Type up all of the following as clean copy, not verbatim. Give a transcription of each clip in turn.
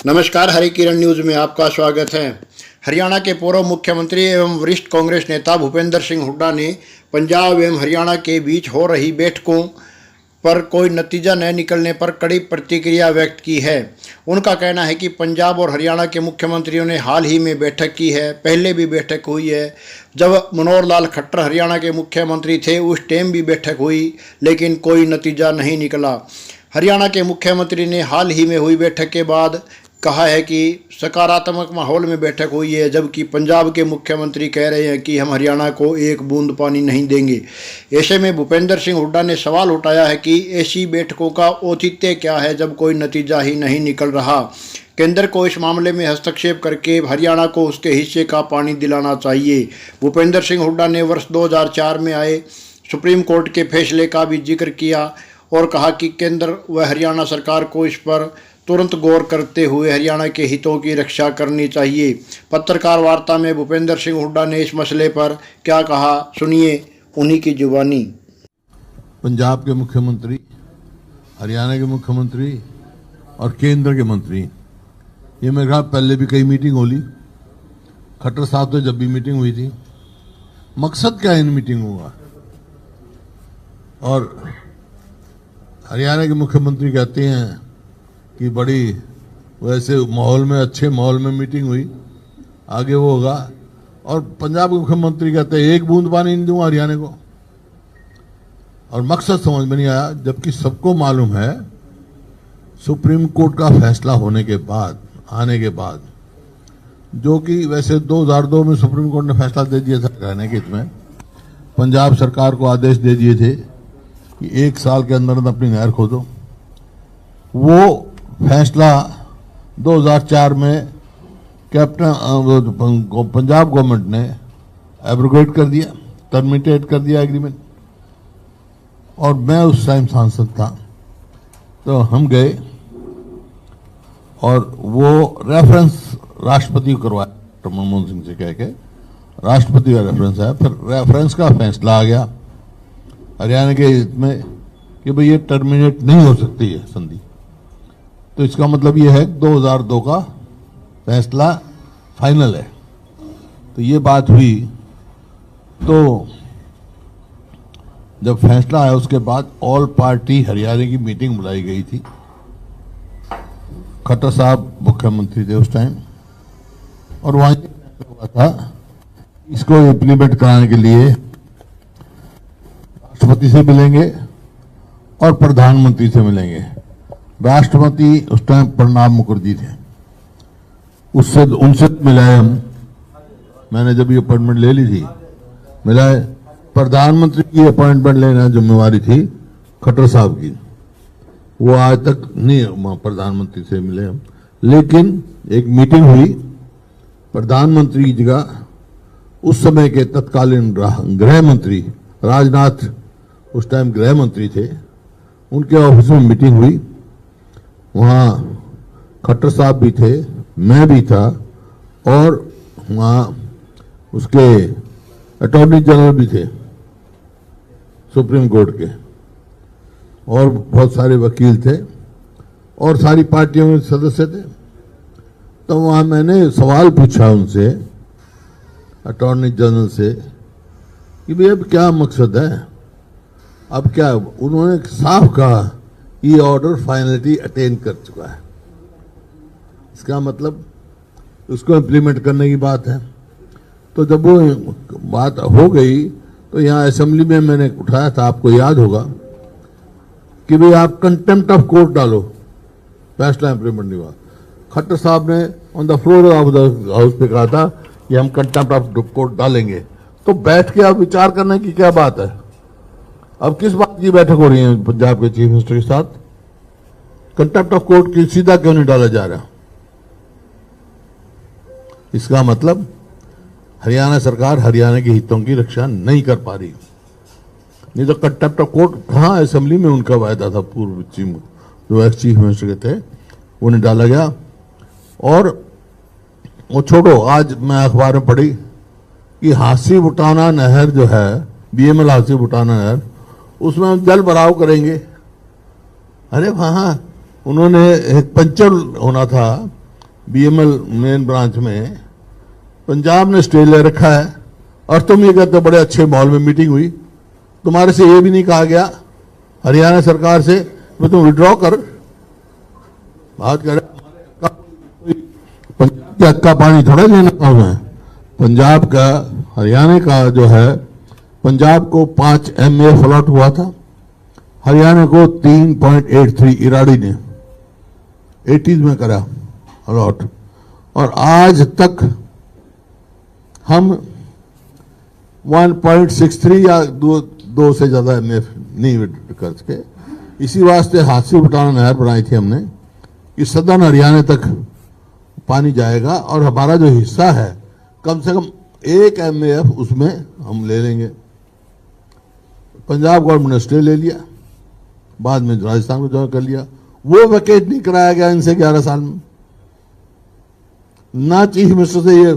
नमस्कार, हरी किरण न्यूज में आपका स्वागत है। हरियाणा के पूर्व मुख्यमंत्री एवं वरिष्ठ कांग्रेस नेता भूपेंद्र सिंह हुड्डा ने पंजाब एवं हरियाणा के बीच हो रही बैठकों पर कोई नतीजा न निकलने पर कड़ी प्रतिक्रिया व्यक्त की है। उनका कहना है कि पंजाब और हरियाणा के मुख्यमंत्रियों ने हाल ही में बैठक की है, पहले भी बैठक हुई है। जब मनोहर लाल खट्टर हरियाणा के मुख्यमंत्री थे उस टाइम भी बैठक हुई, लेकिन कोई नतीजा नहीं निकला। हरियाणा के मुख्यमंत्री ने हाल ही में हुई बैठक के बाद कहा है कि सकारात्मक माहौल में बैठक हुई है, जबकि पंजाब के मुख्यमंत्री कह रहे हैं कि हम हरियाणा को एक बूंद पानी नहीं देंगे। ऐसे में भूपेंद्र सिंह हुड्डा ने सवाल उठाया है कि ऐसी बैठकों का औचित्य क्या है जब कोई नतीजा ही नहीं निकल रहा। केंद्र को इस मामले में हस्तक्षेप करके हरियाणा को उसके हिस्से का पानी दिलाना चाहिए। भूपेंद्र सिंह हुड्डा ने वर्ष 2004 में आए सुप्रीम कोर्ट के फैसले का भी जिक्र किया और कहा कि केंद्र व हरियाणा सरकार को इस पर तुरंत गौर करते हुए हरियाणा के हितों की रक्षा करनी चाहिए। पत्रकार वार्ता में भूपेंद्र सिंह हुड्डा ने इस मसले पर क्या कहा, सुनिए उन्हीं की जुबानी। पंजाब के मुख्यमंत्री, हरियाणा के मुख्यमंत्री और केंद्र के मंत्री, ये मेरे ख्याल पहले भी कई मीटिंग होली। खट्टर साहब तो जब भी मीटिंग हुई थी, मकसद क्या है इन मीटिंगों का? और हरियाणा के मुख्यमंत्री कहते हैं कि बड़ी वैसे माहौल में, अच्छे माहौल में मीटिंग हुई, आगे वो होगा। और पंजाब के मुख्यमंत्री कहते हैं एक बूंद पानी नहीं दूंगा हरियाणा को। और मकसद समझ में नहीं आया, जबकि सबको मालूम है सुप्रीम कोर्ट का फैसला होने के बाद, आने के बाद, जो कि वैसे 2002 में सुप्रीम कोर्ट ने फैसला दे दिया था हरियाणा के हित में, पंजाब सरकार को आदेश दे दिए थे कि 1 साल के अंदर अपनी नहर खोदो। वो फैसला 2004 में पंजाब गवर्नमेंट ने एब्रोगेट कर दिया, टर्मिनेट कर दिया एग्रीमेंट। और मैं उस टाइम सांसद था, तो हम गए और वो रेफरेंस राष्ट्रपति को करवाया, डॉक्टर मनमोहन सिंह से कह के राष्ट्रपति का रेफरेंस आया। फिर रेफरेंस का फैसला आ गया हरियाणा के हित में कि भाई ये टर्मिनेट नहीं हो सकती है संधि। तो इसका मतलब ये है 2002 का फैसला फाइनल है। तो ये बात हुई। तो जब फैसला आया उसके बाद ऑल पार्टी हरियाणा की मीटिंग बुलाई गई थी। खट्टर साहब मुख्यमंत्री थे उस टाइम, और वहां हुआ था इसको इम्प्लीमेंट कराने के लिए राष्ट्रपति से मिलेंगे और प्रधानमंत्री से मिलेंगे। राष्ट्रपति उस टाइम प्रणब मुखर्जी थे, उनसे मिलाए हम। मैंने जब ये अपॉइंटमेंट ले ली थी, मिलाए। प्रधानमंत्री की अपॉइंटमेंट लेना जिम्मेवारी थी खट्टर साहब की, वो आज तक नहीं प्रधानमंत्री से मिले हम। लेकिन एक मीटिंग हुई प्रधानमंत्री की जगह, उस समय के तत्कालीन गृह मंत्री राजनाथ, उस टाइम गृह मंत्री थे, उनके ऑफिस में मीटिंग हुई। वहां खट्टर साहब भी थे, मैं भी था, और वहां उसके अटॉर्नी जनरल भी थे सुप्रीम कोर्ट के, और बहुत सारे वकील थे, और सारी पार्टियों में सदस्य थे। तो वहां मैंने सवाल पूछा उनसे, अटॉर्नी जनरल से, कि भाई अब क्या मकसद है, अब क्या? उन्होंने साफ कहा ये ऑर्डर फाइनलिटी अटेन कर चुका है। इसका मतलब उसको इम्प्लीमेंट करने की बात है। तो जब वो बात हो गई तो यहाँ असेंबली में मैंने उठाया था, आपको याद होगा, कि भाई आप कंटेम्प्ट ऑफ कोर्ट डालो, फैसला इम्प्लीमेंट नहीं हुआ। खट्टर साहब ने on the floor of the house पे कहा था कि हम कंटेम्प्ट ऑफ कोर्ट डालेंगे। तो बैठ के आप विचार करने की क्या बात है? अब किस बात की बैठक हो रही है पंजाब के चीफ मिनिस्टर के साथ? कंटेम्प्ट ऑफ कोर्ट की सीधा क्यों नहीं डाला जा रहा? इसका मतलब हरियाणा सरकार हरियाणा के हितों की रक्षा नहीं कर पा रही। नहीं तो कंटेम्प्ट ऑफ कोर्ट कहां, असेंबली में उनका वायदा था, पूर्व जो एक्स चीफ मिनिस्टर के थे, उन्हें डाला गया। और वो छोड़ो, आज मैं अखबार में पढ़ी कि हांसी बुटाना नहर जो है, बीएमएल हांसी बुटाना नहर, उसमें हम जल भराव करेंगे। अरे वहां उन्होंने एक पंचर होना था बीएमएल मेन ब्रांच में पंजाब ने स्टे ले रखा है, और तुम ये कहते हो बड़े अच्छे माहौल में मीटिंग हुई। तुम्हारे से ये भी नहीं कहा गया हरियाणा सरकार से मैं तुम विड्रॉ कर, बात कर। पंजाब के हक का पानी थोड़ा लेना था मैं। पंजाब का, हरियाणा का जो है, पंजाब को 5 MAF अलॉट हुआ था, हरियाणा को 3.83 इराडी ने 80s में करा अलॉट, और आज तक हम 1.63 या दो से ज्यादा MAF नहीं कर सके। इसी वास्ते हाथी बटाना नहर बनाई थी हमने कि सदन हरियाणा तक पानी जाएगा, और हमारा जो हिस्सा है कम से कम 1 MAF उसमें हम ले लेंगे। पंजाब गवर्नमेंट ने स्टे ले लिया, बाद में राजस्थान को ज्वाइन कर लिया। वो वैकेट नहीं कराया गया इनसे 11 साल में। ना चीफ मिनिस्टर से ये,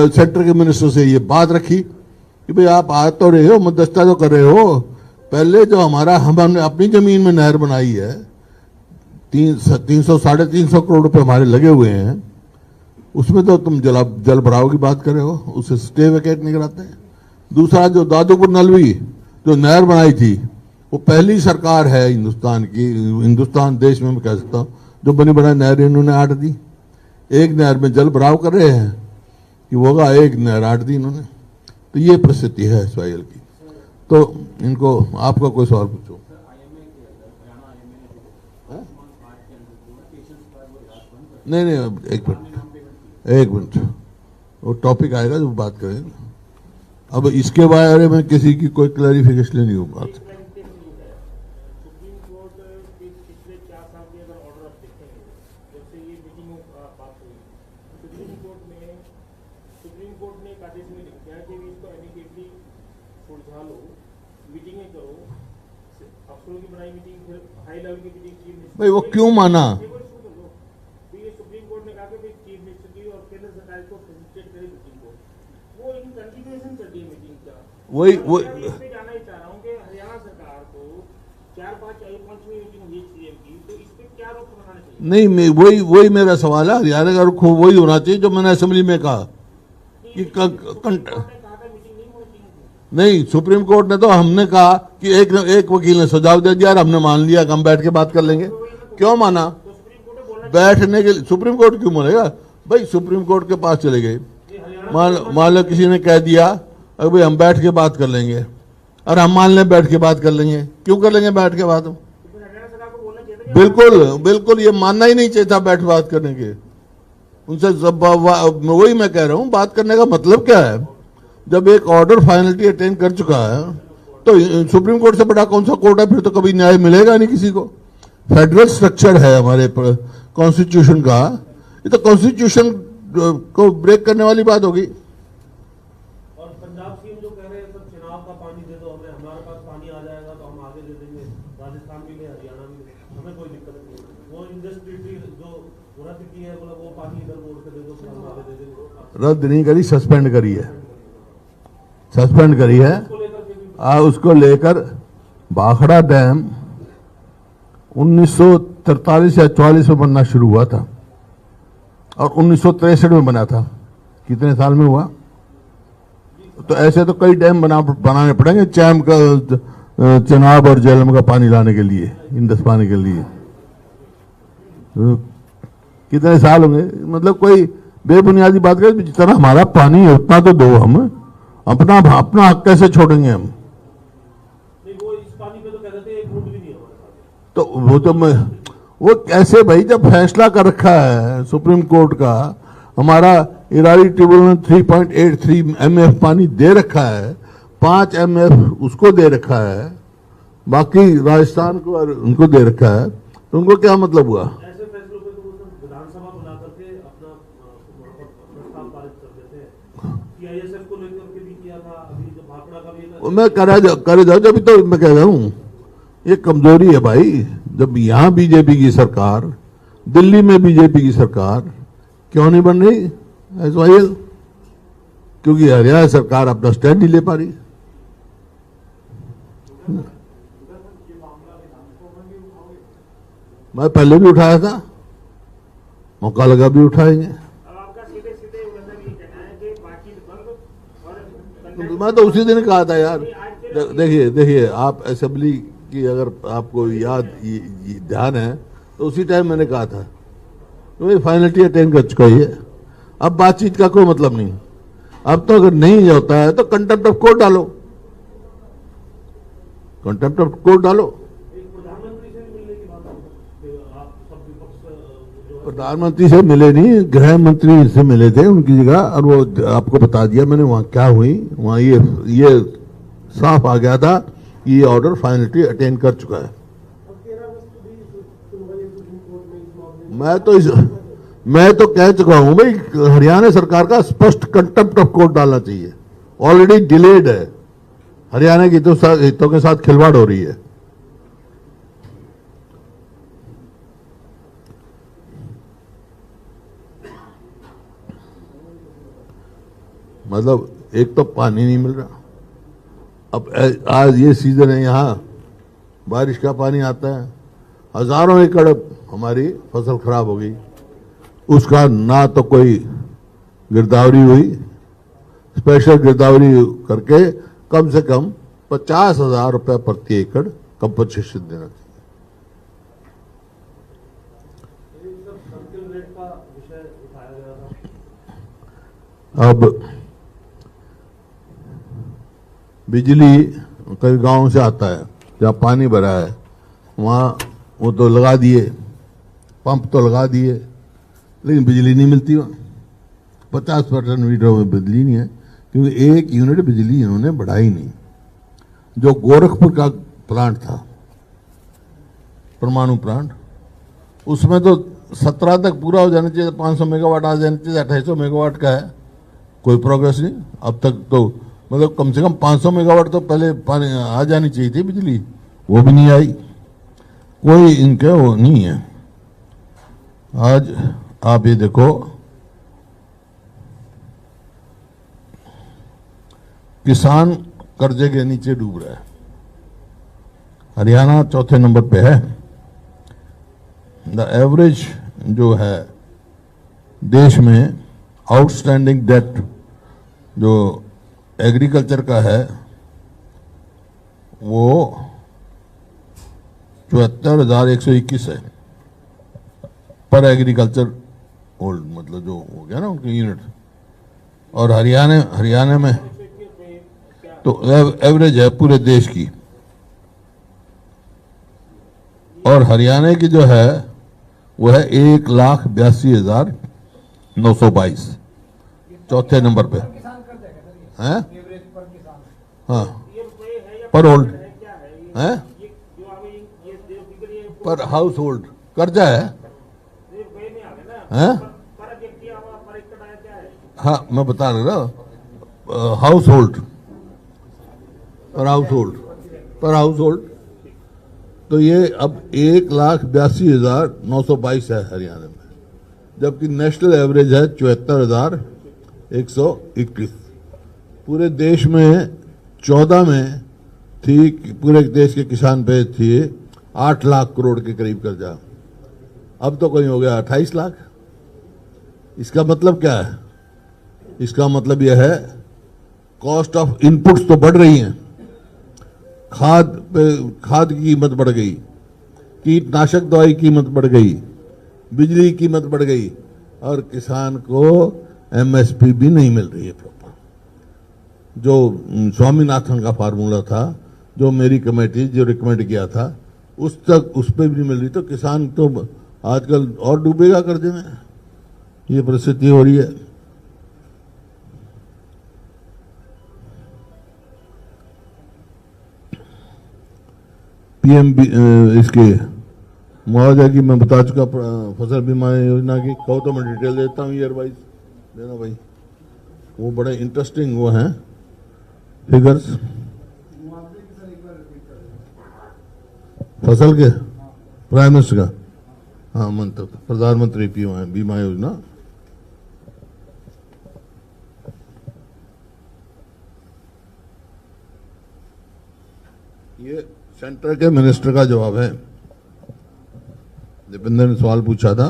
सेंटर के मिनिस्टर से ये बात रखी कि भाई आप आ तो रहे हो, मध्यस्थता तो कर रहे हो, पहले जो हमने अपनी जमीन में नहर बनाई है, 300-350 करोड़ रुपए हमारे लगे हुए हैं, उसमें तो तुम जल भराव की बात कर रहे हो, उसे स्टे वैकेट नहीं कराते। दूसरा, जो दादूपुर नलवी जो नहर बनाई थी, वो पहली सरकार है हिंदुस्तान की, हिंदुस्तान देश में मैं कह सकता हूं, जो बनी बनाई नहर इन्होंने आट दी। एक नहर में जल भराव कर रहे हैं कि वो होगा, एक नहर आट दी इन्होंने। तो ये परिस्थिति है सोहेल की। तो इनको आपका कोई सवाल पूछो। नहीं, एक मिनट, वो टॉपिक आएगा जो बात करेंगे। अब इसके बारे में किसी की कोई क्लैरिफिकेशन नहीं हो बात। भाई वो क्यों माना? वही जानना ही चाह रहा हूँ कि हरियाणा सरकार को 4-5 मीटिंग हुई सीएम की, तो इस पे क्या रुख बनाना चाहिए? नहीं, वही मेरा सवाल है। हरियाणा का रुख वही होना चाहिए जो मैंने असेंबली में कहा कि नहीं, सुप्रीम कोर्ट ने तो, हमने कहा कि एक वकील ने सुझाव दे दिया और हमने मान लिया कि हम बैठ के बात कर लेंगे। क्यों माना? बैठने के लिए सुप्रीम कोर्ट क्यों मानेगा भाई? सुप्रीम कोर्ट के पास चले गए, मान लो किसी ने कह दिया अरे भाई हम बैठ के बात कर लेंगे, और हम मान लें बैठ के बात कर लेंगे। क्यों कर लेंगे बैठ के बात? बिल्कुल ये मानना ही नहीं चाहिए था बैठ बात करने के। उनसे वही मैं कह रहा हूं, बात करने का मतलब क्या है? जब एक ऑर्डर फाइनलिटी अटेन कर चुका है तो सुप्रीम कोर्ट से बड़ा कौन सा कोर्ट है? फिर तो कभी न्याय मिलेगा नहीं किसी को। फेडरल स्ट्रक्चर है हमारे कॉन्स्टिट्यूशन का, ये तो कॉन्स्टिट्यूशन को ब्रेक करने वाली बात होगी। और पंजाब सीएम जो कह रहे हैं सब चुनाव का पानी दे दो हमें, हमारे पास पानी आ जाएगा तो हम आगे दे देंगे, राजस्थान भी ले, हरियाणा भी ले, हमें कोई दिक्कत नहीं है। वो इंडस्ट्री जो रद्द की है, बोला वो पानी इधर मोड़ के दे दो, फिर हम आगे दे देंगे। रद्द नहीं करी, सस्पेंड करी है, सस्पेंड करी है। उसको लेकर भाखड़ा डैम 1943 या 44 में बनना शुरू हुआ था और 1963 में बना था। कितने साल में हुआ? तो ऐसे तो कई डैम बनाने पड़ेंगे चैम का, चनाब और झेलम का पानी लाने के लिए, इंडस पानी के लिए। कितने साल होंगे? मतलब कोई बेबुनियादी बात करें, जितना हमारा पानी है उतना तो दो, हम अपना हक कैसे छोड़ेंगे हम? वो इस पानी पे तो कह देते हैं एक वोट भी नहीं हमारे पास। तो वो कैसे भाई? जब फैसला कर रखा है सुप्रीम कोर्ट का, हमारा इराडी ट्रिब्यूनल ने 3.83 MF पानी दे रखा है, 5 MF उसको दे रखा है, बाकी राजस्थान को और उनको दे रखा है, तो उनको क्या मतलब हुआ? ऐसे फैसलों पे तो विधानसभा बुला करके अपना प्रस्ताव पारित कर देते हैं। CISF को लेकर के भी किया था, अभी जो भाखड़ा का भी मैं करे जाओ। जब तो मैं कह रहा हूं ये कमजोरी है भाई। जब यहां बीजेपी की सरकार, दिल्ली में बीजेपी की सरकार क्यों नहीं बन रही SYL? क्योंकि हरियाणा सरकार अपना स्टैंड नहीं ले पा रही। मैं पहले भी उठाया था, मौका लगा भी उठाएंगे। अब आपका सीधे सीधे मतलब ये कहना है कि बाकी बंद और मैं तो उसी दिन कहा था यार, देखिए आप असेंबली की अगर आपको याद ध्यान है तो उसी टाइम मैंने कहा था तो फाइनलिटी अटेंड कर चुका है। अब बातचीत का कोई मतलब नहीं। अब तो अगर नहीं होता है तो कंटेम्प्ट ऑफ कोर्ट डालो, कंटेम्प्ट ऑफ कोर्ट डालो। प्रधानमंत्री से मिलने की बात है, आप सब विपक्ष जो प्रधानमंत्री से मिले नहीं, गृह मंत्री से मिले थे उनकी जगह, और वो आपको बता दिया मैंने वहां क्या हुई। वहां ये साफ आ गया था कि ये ऑर्डर फाइनलिटी अटेंड कर चुका है। मैं तो कह चुका हूं भाई, हरियाणा सरकार का स्पष्ट कंटेम्प्ट ऑफ कोर्ट डालना चाहिए। ऑलरेडी डिलेड है, हरियाणा की तो हितों के साथ खिलवाड़ हो रही है। मतलब एक तो पानी नहीं मिल रहा, अब आज ये सीजन है, यहां बारिश का पानी आता है, हजारों एकड़ हमारी फसल खराब हो गई, उसका ना तो कोई गिरदावरी हुई। स्पेशल गिरदावरी करके कम से कम 50,000 रुपए प्रति एकड़ कंपनसेशन देना चाहिए। सर्किल रेट का विषय उठाया गया था। अब बिजली कई गांव से आता है, जहां पानी भरा है वहां वो तो लगा दिए, पंप तो लगा दिए, लेकिन बिजली नहीं मिलती वहां। 50% मीटर में बिजली नहीं है, क्योंकि एक यूनिट बिजली इन्होंने बढ़ाई नहीं। जो गोरखपुर का प्लांट था, परमाणु प्लांट, उसमें तो 17 तक पूरा हो जाना चाहिए, 500 मेगावाट आ जाना चाहिए, 2800 मेगावाट का है, कोई प्रोग्रेस नहीं अब तक। तो मतलब कम से कम 500 मेगावाट तो पहले पानी आ जानी चाहिए थी बिजली, वो भी नहीं आई। कोई इनके वो नहीं है। आज आप ये देखो, किसान कर्जे के नीचे डूब रहा है। हरियाणा चौथे नंबर पे है। द एवरेज जो है देश में आउटस्टैंडिंग डेट जो एग्रीकल्चर का है वो 74,121 है पर एग्रीकल्चर होल्ड, मतलब जो हो गया ना उनके यूनिट। और हरियाणा में तो एवरेज है पूरे देश की, और हरियाणा की जो है वो है 1,82,922, चौथे नंबर पे है। हाँ, पर होल्ड है, पर हाउस होल्ड कर्जा है। हैं? हाँ, मैं बता रहा हूँ, हाउस होल्ड पर हाउस होल्ड तो ये अब 1,82,922 है हरियाणा में, जबकि नेशनल एवरेज है 74,121। पूरे देश में 14 में थी, पूरे देश के किसान पे थी 8 लाख करोड़ के करीब कर्जा, अब तो कहीं हो गया 28 लाख। इसका मतलब क्या है? इसका मतलब यह है कॉस्ट ऑफ इनपुट्स तो बढ़ रही हैं, खाद की कीमत बढ़ गई, कीटनाशक दवाई की कीमत बढ़ गई, बिजली की कीमत बढ़ गई, और किसान को एमएसपी भी नहीं मिल रही है प्रॉपर। जो स्वामीनाथन का फार्मूला था, जो मेरी कमेटी जो रिकमेंड किया था, उस पर भी नहीं मिल रही, तो किसान तो आजकल और डूबेगा कर्जे में। ये परिस्थिति हो रही है। पीएम इसके मुआवजा की मैं बता चुका, फसल बीमा योजना की कहो तो मैं डिटेल देता हूँ ईयर वाइज, देना भाई, वो बड़े इंटरेस्टिंग वो हैं फिगर्स। फसल के प्राइम मिनिस्टर का, हाँ, मंत्र प्रधानमंत्री बीमा योजना, ये सेंटर के मिनिस्टर का जवाब है। दीपेंद्र ने सवाल पूछा था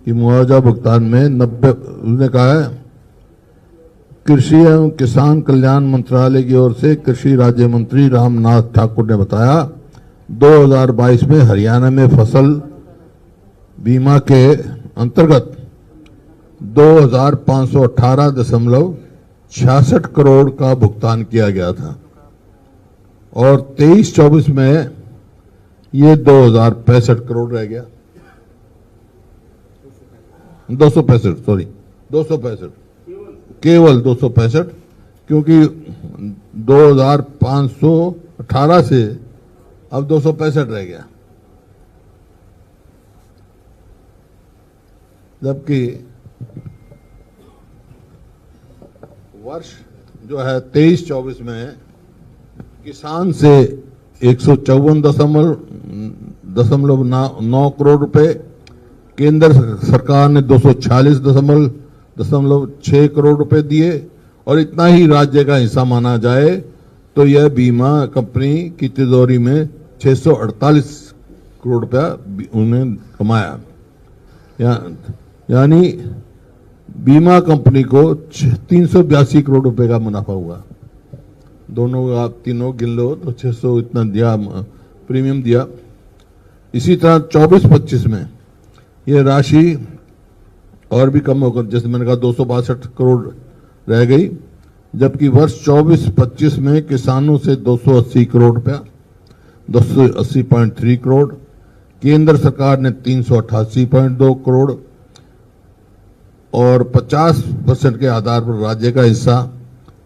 कि मुआवजा भुगतान में 90, उसने कहा है कृषि एवं किसान कल्याण मंत्रालय की ओर से कृषि राज्य मंत्री रामनाथ ठाकुर ने बताया 2022 में हरियाणा में फसल बीमा के अंतर्गत 2,518.66 करोड़ का भुगतान किया गया था और 23-24 में ये 2,065 करोड़ रह गया। 265 केवल 265, क्योंकि 2,518 से अब 265 रह गया, जबकि वर्ष जो है 23-24 में किसान से 154.9 करोड़ रुपए, केंद्र सरकार ने 246.6 करोड़ रुपए दिए और इतना ही राज्य का हिस्सा माना जाए तो यह बीमा कंपनी की तिजोरी में 648 करोड़ रुपया उन्हें कमाया। यानी बीमा कंपनी को 382 करोड़ रुपए का मुनाफा हुआ। दोनों आप तीनों गिन लो तो 600 इतना दिया, प्रीमियम दिया। इसी तरह 24-25 में यह राशि और भी कम होकर, जैसे मैंने कहा 262 करोड़ रह गई, जबकि वर्ष 24-25 में किसानों से 280 करोड़ रुपया, 280.3 करोड़, केंद्र सरकार ने 388.2 करोड़ और 50% के आधार पर राज्य का हिस्सा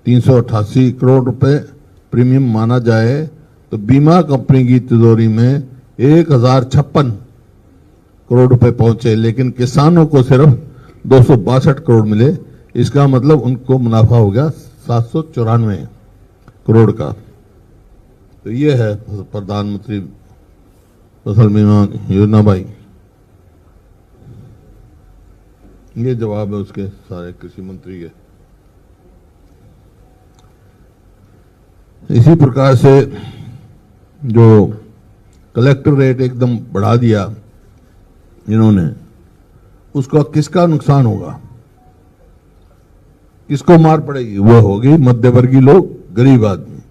388 करोड़ रुपए प्रीमियम माना जाए तो बीमा कंपनी की तिजोरी में 1,056 करोड़ रुपए पहुंचे, लेकिन किसानों को सिर्फ 262 करोड़ मिले। इसका मतलब उनको मुनाफा हो गया 794 करोड़ का। तो ये है प्रधानमंत्री फसल बीमा योजना। भाई ये जवाब है उसके सारे कृषि मंत्री के। इसी प्रकार से जो कलेक्टर रेट एकदम बढ़ा दिया इन्होंने, उसका किसका नुकसान होगा, किसको मार पड़ेगी? वो होगी मध्यवर्गीय लोग, गरीब आदमी।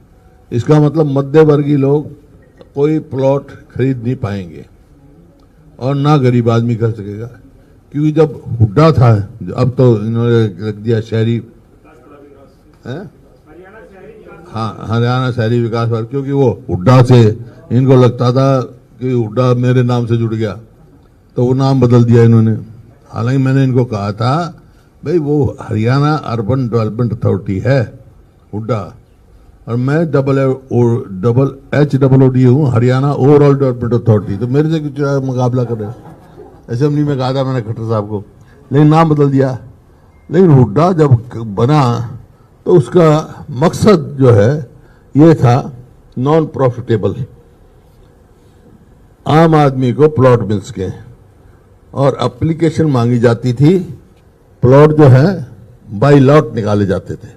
इसका मतलब मध्यवर्गीय लोग कोई प्लॉट खरीद नहीं पाएंगे और ना गरीब आदमी कर सकेगा, क्योंकि जब हुड्डा था, अब तो इन्होंने रख दिया शहरी, हाँ हरियाणा शहरी विकास वर्ग, क्योंकि वो हुड्डा से इनको लगता था कि हुड्डा मेरे नाम से जुड़ गया तो वो नाम बदल दिया इन्होंने। हालांकि मैंने इनको कहा था भाई वो हरियाणा अर्बन डेवलपमेंट अथॉरिटी है हुड्डा, और मैं HOOD हूँ, हरियाणा ओवरऑल डेवलपमेंट अथॉरिटी। तो मेरे से कुछ मुकाबला कर रहे हो। असेंबली में कहा था मैंने खट्टर साहब को, लेकिन नाम बदल दिया। लेकिन हुड्डा जब बना तो उसका मकसद जो है ये था नॉन प्रॉफिटेबल, आम आदमी को प्लॉट मिल सके, और एप्लीकेशन मांगी जाती थी। प्लॉट जो है बाई लॉट निकाले जाते थे,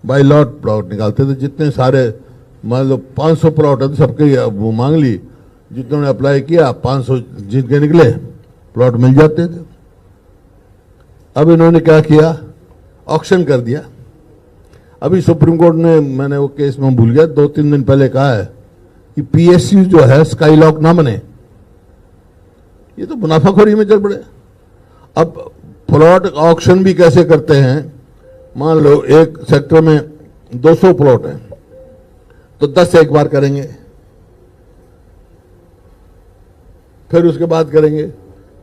बाई लॉट प्लॉट निकालते थे। जितने सारे मान लो 500 प्लॉट है तो सबके वो मांग ली, जितने ने अप्लाई किया 500 जिनके निकले प्लॉट मिल जाते थे। अब इन्होंने क्या किया, ऑक्शन कर दिया। अभी सुप्रीम कोर्ट ने, मैंने वो केस में भूल गया, 2-3 दिन पहले कहा है कि PSU जो है स्काईलॉक ना बने। ये तो मुनाफाखोरी में चल पड़े। अब प्लॉट ऑक्शन भी कैसे करते हैं, मान लो एक सेक्टर में 200 प्लॉट है तो 10 एक बार करेंगे, फिर उसके बाद करेंगे।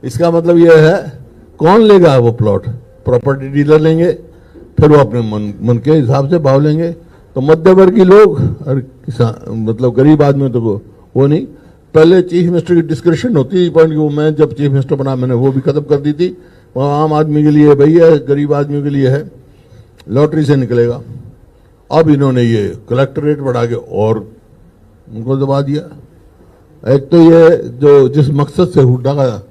इसका मतलब यह है कौन लेगा वो प्लॉट, प्रॉपर्टी डीलर लेंगे, फिर वो अपने मन के हिसाब से भाव लेंगे। तो मध्यवर्गीय लोग और किसान, मतलब गरीब आदमी तो वो नहीं। पहले चीफ मिनिस्टर की डिस्क्रिप्शन होती थी पॉइंट की, वो मैं जब चीफ मिनिस्टर बना मैंने वो भी खत्म कर दी थी। वहाँ आम आदमी के लिए भैया, गरीब आदमियों के लिए है, लॉटरी से निकलेगा। अब इन्होंने ये कलेक्टर रेट बढ़ा के और उनको दबा दिया। एक तो ये जो जिस मकसद से हुड्डा का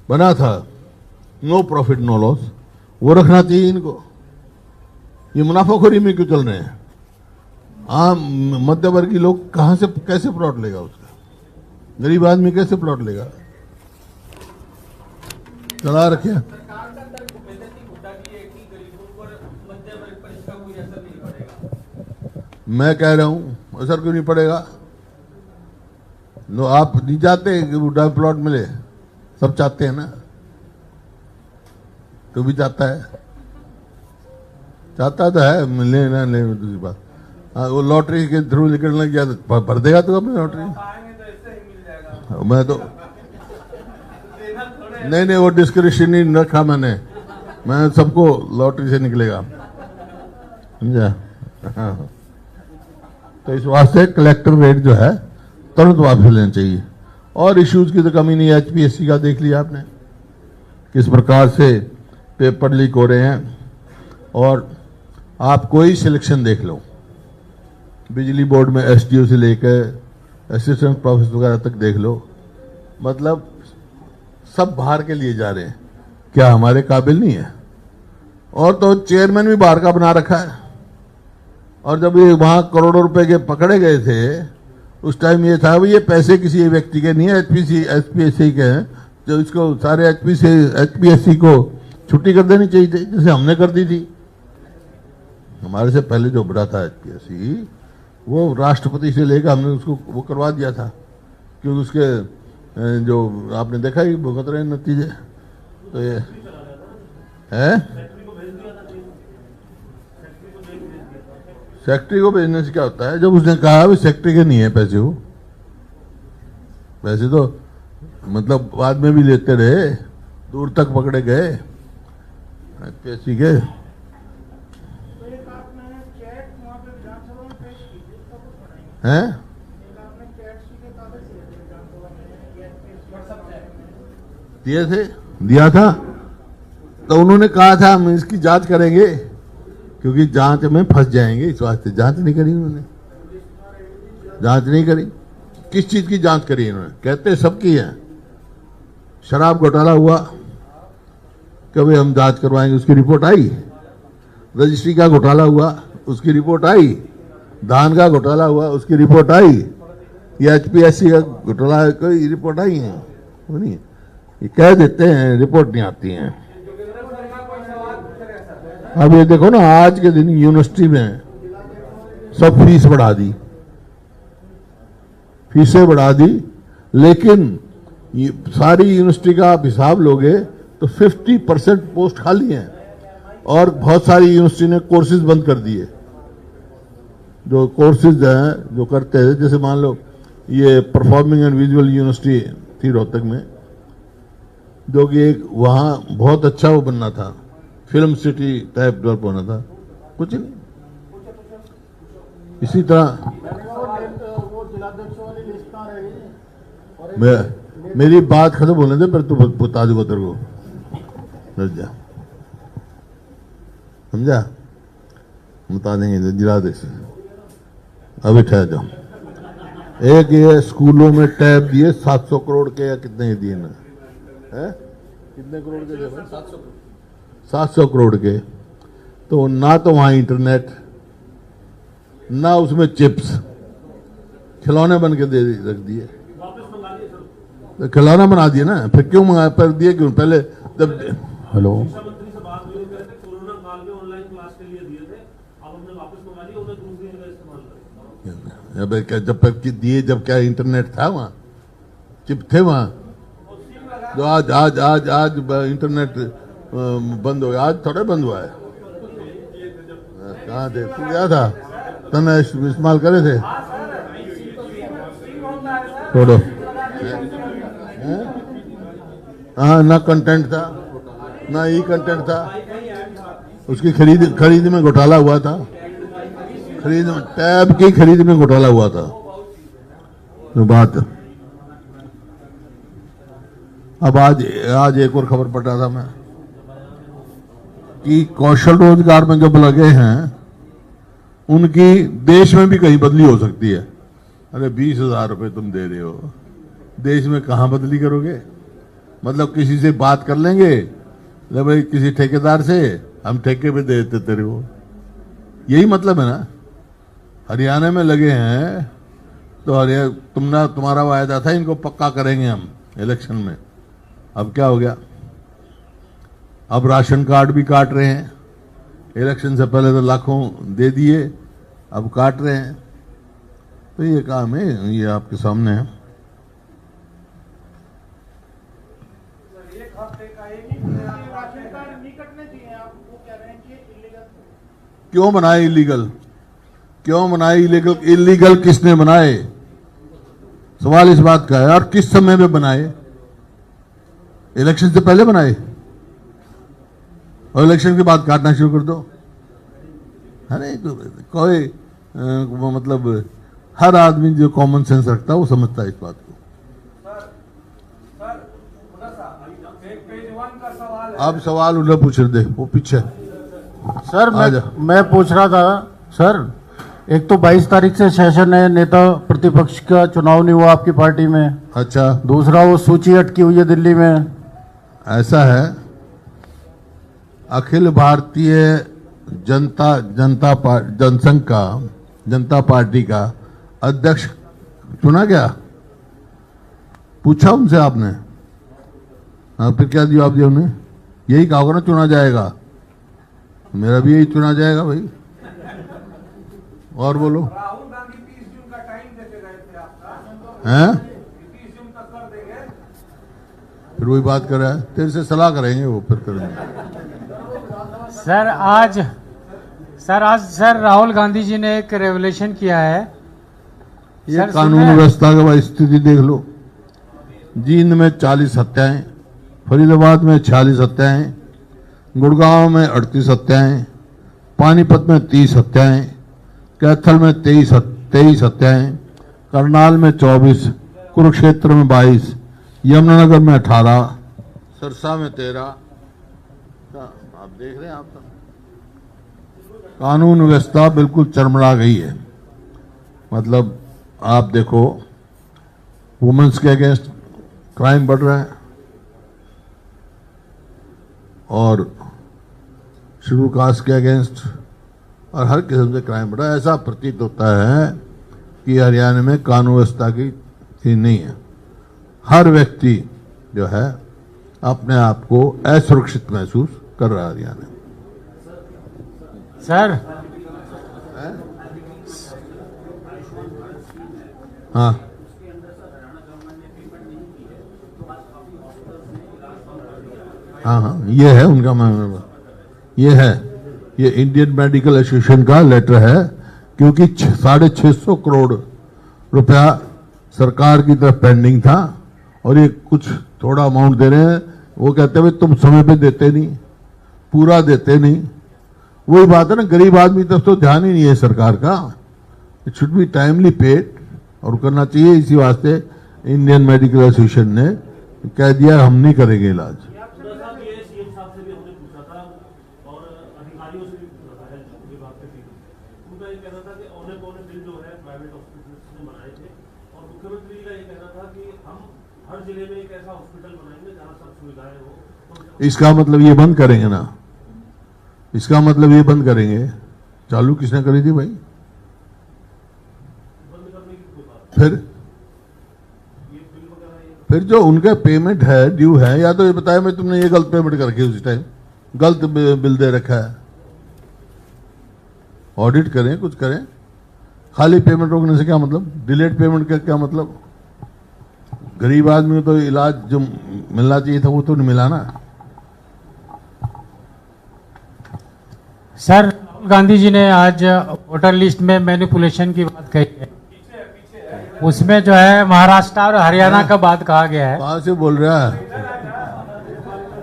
बना था, नो प्रॉफिट नो लॉस, वो रखना चाहिए इनको। ये मुनाफाखोरी में क्यों चल रहे हैं? आम मध्यवर्गीय लोग कहां से कैसे प्लॉट लेगा उसका, गरीब आदमी कैसे प्लॉट लेगा? चला रखे। सरकार का तर्क भूपेंद्र सिंह हुड्डा की है कि गरीबों पर मध्य वर्ग पर इसका कोई असर नहीं पड़ेगा। मैं कह रहा हूं असर क्यों नहीं पड़ेगा? लो, आप नहीं चाहते कि हुड्डा प्लॉट मिले? सब चाहते हैं ना, तो भी चाहता है, चाहता तो है, मिले ना ले दूसरी बात। हाँ, वो लॉटरी के थ्रू निकलने लग गया तो भर देगा तो अपनी लॉटरी। पाएंगे तो इससे ही मिल जाएगा, मैं तो देना थोड़े। नहीं, वो डिस्क्रिप्शन नहीं रखा मैं सबको लॉटरी से निकलेगा, समझा? हाँ। तो इस वास्ते कलेक्टर रेट जो है तुरंत वापस लेना चाहिए। और इश्यूज की तो कमी नहीं है। HPSC का देख लिया आपने किस प्रकार से पेपर लीक हो रहे हैं। और आप कोई सिलेक्शन देख लो, बिजली बोर्ड में SDO से लेकर असिस्टेंट प्रोफेसर वगैरह तक देख लो, मतलब सब बाहर के लिए जा रहे हैं। क्या हमारे काबिल नहीं है? और तो चेयरमैन भी बाहर का बना रखा है। और जब ये वहां करोड़ों रुपए के पकड़े गए थे, उस टाइम ये था ये पैसे किसी व्यक्ति के नहीं है, HPSC के हैं, जो इसको सारे HPSC को छुट्टी कर देनी चाहिए थी, जैसे हमने कर दी थी। हमारे से पहले जो बड़ा था HPSC, वो राष्ट्रपति से लेकर हमने उसको वो करवा दिया था, क्योंकि उसके जो आपने देखा ही भुगत रहे नतीजे। तो ये है सेक्रेटरी को भेजने से क्या होता है? जब उसने कहा भी सेक्रेटरी के नहीं है पैसे, वो पैसे तो मतलब बाद में भी लेते रहे, दूर तक पकड़े गए HPSC के। हैं? दिए थे, दिया था, तो उन्होंने कहा था हम इसकी जांच करेंगे, क्योंकि जांच में फंस जाएंगे, इस वास्ते जांच नहीं करी उन्होंने। जांच नहीं करी। किस चीज की जांच करी इन्होंने? कहते सबकी है। शराब घोटाला हुआ, कभी हम जांच करवाएंगे, उसकी रिपोर्ट आई। रजिस्ट्री का घोटाला हुआ, उसकी रिपोर्ट आई। धान का घोटाला हुआ, उसकी रिपोर्ट आई। ये HPSC का घोटाला कोई रिपोर्ट आई है? वो नहीं, ये कह देते हैं, रिपोर्ट नहीं आती है। अब ये देखो ना, आज के दिन यूनिवर्सिटी में सब फीस बढ़ा दी, फीसें बढ़ा दी, लेकिन सारी यूनिवर्सिटी का आप हिसाब लोगे तो 50% पोस्ट खाली हैं। और बहुत सारी यूनिवर्सिटी ने कोर्सेज बंद कर दिए। जो कोर्सेज हैं जो करते हैं, जैसे मान लो ये परफॉर्मिंग एंड विजुअल यूनिवर्सिटी थी रोहतक में, जो कि एक वहाँ बहुत अच्छा वो बनना था, फिल्म सिटी टाइप डेवलप होना था, कुछ नहीं। इसी तरह मेरी बात खत्म होने दे, पर तू बता दूंगा तेरे को, जा समझा? बता देंगे जिलाध्यक्ष। अभी ठहर जाओ। एक ये स्कूलों में टैब दिए 700 करोड़ के, या कितने दिए ना? है कितने करोड़ के? 700 करोड़ के। तो ना तो वहां इंटरनेट, ना उसमें चिप्स, खिलौने बन के दे रख दिए। तो खिलौना बना दिए ना, फिर क्यों मंगा, पर दिए क्यों? पहले जब हेलो शिक्षा मंत्री से बात हुई, कह रहे थे कोरोना काल में ऑनलाइन क्लास के लिए दिए थे, अब हमने वापस मंगा लिए, उन्हें दूसरी जगह इस्तेमाल करें। जब तक दिए, जब क्या इंटरनेट था वहां? चिप थे वहां? जो आज आज आज आज इंटरनेट बंद हो गया, आज थोड़े बंद हुआ है। कहाँ थे? तू गया था, तने इस्तेमाल करे थे? छोड़ो। हाँ, ना कंटेंट था, ना ई कंटेंट था। उसकी खरीद में घोटाला हुआ था। खरीद में, टैब की खरीद में घोटाला हुआ था। तो बात अब आज एक और खबर पढ़ रहा था मैं कि कौशल रोजगार में जब लगे हैं, उनकी देश में भी कहीं बदली हो सकती है। अरे 20,000 रुपए तुम दे रहे हो, देश में कहां बदली करोगे? मतलब किसी से बात कर लेंगे, भाई किसी ठेकेदार से, हम ठेके पे दे देते तेरे को, यही मतलब है ना। हरियाणा में लगे हैं तो तुम्हारा वायदा था इनको पक्का करेंगे हम इलेक्शन में। अब क्या हो गया? अब राशन कार्ड भी काट रहे हैं। इलेक्शन से पहले तो लाखों दे दिए, अब काट रहे हैं। तो ये काम है, ये आपके सामने है। क्यों बनाए इलीगल? क्यों बनाए इलीगल? इलीगल किसने बनाए? सवाल इस बात का है। और किस समय में बनाए? इलेक्शन से पहले बनाए और इलेक्शन के बाद काटना शुरू कर दो। अरे कोई मतलब हर आदमी जो कॉमन सेंस रखता है वो समझता है इस बात को। पेज 1 का सवाल है। अब सवाल उन्हें पूछ रहे दे, वो पीछे। सर आजा। मैं पूछ रहा था सर, एक तो 22 तारीख से सेशन है, नेता प्रतिपक्ष का चुनाव नहीं हुआ आपकी पार्टी में। अच्छा, दूसरा वो सूची अटकी हुई है दिल्ली में। ऐसा है, अखिल भारतीय जनसंघ का जनता पार्टी का अध्यक्ष चुना गया। पूछा उनसे आपने? हाँ, फिर क्या जवाब दिया उन्हें? यही कहा होगा ना चुना जाएगा। मेरा भी यही चुना जाएगा भाई। और बोलो। राहुल गांधी 30 जून का टाइम देते गए थे आपका, हैं? 30 जून तक कर देंगे। फिर वही बात कर रहा है, तेरे से सलाह करेंगे वो, फिर करेंगे। सर राहुल गांधी जी ने एक रेवोल्यूशन किया है। ये सर, कानून सुन रहे हैं? व्यवस्था की स्थिति देख लो। जींद में 40 हत्याएं, फरीदाबाद में 46 हत्याएं, गुड़गांव में 38 हत्याएं, पानीपत में 30 हत्याएं, कैथल में 23 हत्याएं, करनाल में 24, कुरुक्षेत्र में 22, यमुनानगर में 18, सरसा में 13। आप देख रहे हैं, आप कानून व्यवस्था बिल्कुल चरमरा गई है। मतलब आप देखो, वुमेन्स के अगेंस्ट क्राइम बढ़ रहा है और शेड्यूल कास्ट के अगेंस्ट और हर किस्म से क्राइम बढ़ा है। ऐसा प्रतीत होता है कि हरियाणा में कानून व्यवस्था की चीज नहीं है। हर व्यक्ति जो है अपने आप को असुरक्षित महसूस कर रहा है हरियाणा में। सर हाँ, हाँ, ये है उनका मामला। ये इंडियन मेडिकल एसोसिएशन का लेटर है, क्योंकि 650 करोड़ रुपया सरकार की तरफ पेंडिंग था और ये कुछ थोड़ा अमाउंट दे रहे हैं। वो कहते हैं तुम समय पे देते नहीं, पूरा देते नहीं। वही बात है ना, गरीब आदमी तरफ तो ध्यान ही नहीं है सरकार का। It should be timely paid और करना चाहिए। इसी वास्ते इंडियन मेडिकल एसोसिएशन ने कह दिया हम नहीं करेंगे इलाज। ये सीएम साहब से भी हमने पूछा था और अधिकारियों से भी पूछा था, हेल्थ विभाग के भी। उनका ये कहना था कि औने पौने बिल जो है प्राइवेट हॉस्पिटल ने बनाए थे और मुख्यमंत्री जी का ये कहना था कि हम हर जिले में एक ऐसा हॉस्पिटल बनाएंगे जहाँ सब सुविधाएं हो। इसका मतलब ये बंद करेंगे ना, इसका मतलब ये बंद करेंगे। चालू किसने करी थी भाई? बंद करने की कोई बात फिर फिर जो उनका पेमेंट है, ड्यू है, या तो ये बताए मैं तुमने ये गलत पेमेंट करके उस टाइम गलत बिल दे रखा है। ऑडिट करें, कुछ करें। खाली पेमेंट रोकने से क्या मतलब? डिलेड पेमेंट का क्या मतलब? गरीब आदमी को तो इलाज जो मिलना चाहिए था वो तो नहीं मिला ना। सर राहुल गांधी जी ने आज वोटर लिस्ट में मैनिपुलेशन की बात कही है। उसमें जो है महाराष्ट्र और हरियाणा का बात कहा गया है। कहां से बोल रहा है?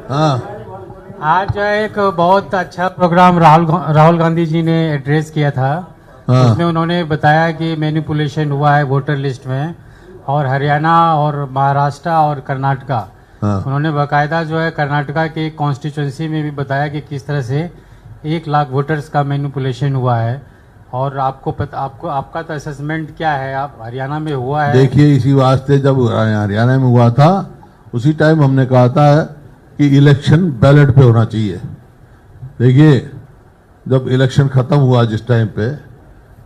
हाँ, आज जो है एक बहुत अच्छा प्रोग्राम राहुल गांधी जी ने एड्रेस किया था। हाँ। उसमें उन्होंने बताया कि मैनिपुलेशन हुआ है वोटर लिस्ट में, और हरियाणा और महाराष्ट्र और कर्नाटका। हाँ। उन्होंने बाकायदा जो है कर्नाटका के कॉन्स्टिट्यूंसी में भी बताया कि किस तरह से 1 लाख वोटर्स का मैनिपुलेशन हुआ है। और आपका तो असेसमेंट क्या है? आप हरियाणा में हुआ है? देखिए, इसी वास्ते जब हरियाणा में हुआ था उसी टाइम हमने कहा था कि इलेक्शन बैलेट पे होना चाहिए। देखिए, जब इलेक्शन खत्म हुआ जिस टाइम पे,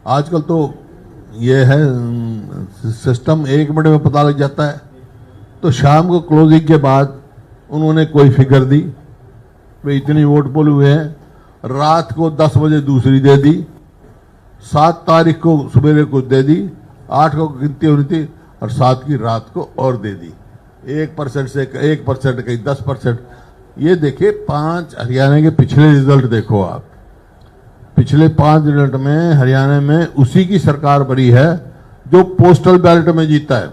आजकल तो ये है सिस्टम 1 मिनट में पता लग जाता है। तो शाम को क्लोजिंग के बाद उन्होंने कोई फिगर दी वे इतनी वोट पोल हुए हैं, रात को 10 बजे दूसरी दे दी, 7 तारीख को सवेरे को दे दी, 8 को गिनती होनी थी और 7 की रात को और दे दी। 1% से 1%, कहीं 10%। ये देखिए 5 हरियाणा के पिछले रिजल्ट देखो आप। पिछले 5 रिजल्ट में हरियाणा में उसी की सरकार बनी है जो पोस्टल बैलेट में जीता है,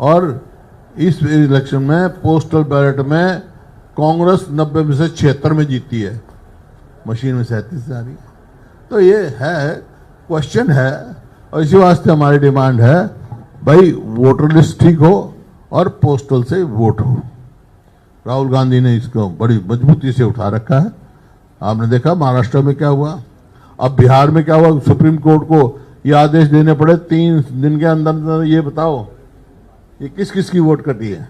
और इस इलेक्शन में पोस्टल बैलेट में कांग्रेस 90 में से 76 में जीती है, मशीन में 37 आ रही है। तो ये है, क्वेश्चन है, और इसी वास्ते हमारी डिमांड है भाई वोटर लिस्ट ठीक हो और पोस्टल से वोट हो। राहुल गांधी ने इसको बड़ी मजबूती से उठा रखा है। आपने देखा महाराष्ट्र में क्या हुआ, अब बिहार में क्या हुआ। सुप्रीम कोर्ट को ये आदेश देने पड़े 3 दिन के अंदर अंदर। ये बताओ ये किस किस की वोट कटी है,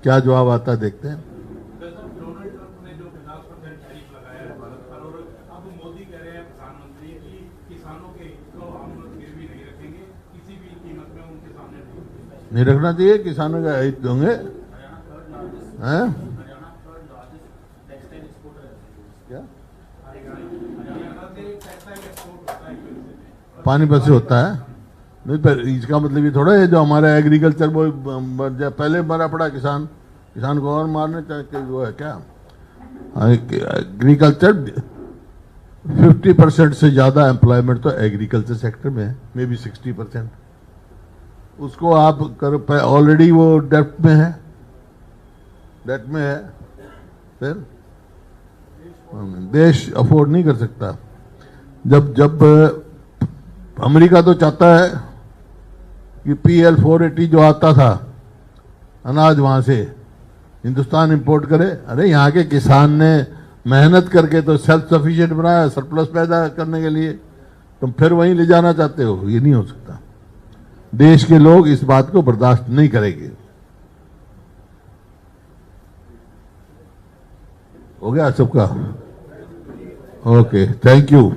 क्या जवाब आता है देखते हैं। डोनाल्ड ट्रंप ने जो 50% टैरिफ लगाया है भारत पर, और अब मोदी कह रहे हैं प्रधानमंत्री कि किसानों के हित को हम गिरवी नहीं रखेंगे, किसी भी कीमत में उनके सामने नहीं रखना चाहिए, किसानों का हित होंगे। हैं? क्या पानीपत से होता है? नहीं, पर इसका मतलब ये थोड़ा है जो हमारा एग्रीकल्चर वो पहले मरा पड़ा किसान को और मारने चाहिए, वो है क्या? एग्रीकल्चर 50% से ज्यादा एम्प्लॉयमेंट तो एग्रीकल्चर सेक्टर में है, मे बी 60%। उसको आप कर ऑलरेडी वो डेट में है, फिर देश अफोर्ड नहीं कर सकता। जब अमेरिका तो चाहता है कि PL 480 जो आता था अनाज वहां से हिंदुस्तान इंपोर्ट करे। अरे यहाँ के किसान ने मेहनत करके तो सेल्फ सफिशिएंट बनाया, सरप्लस पैदा करने के लिए, तुम फिर वहीं ले जाना चाहते हो। ये नहीं हो सकता, देश के लोग इस बात को बर्दाश्त नहीं करेंगे। हो गया सबका? Okay, thank you.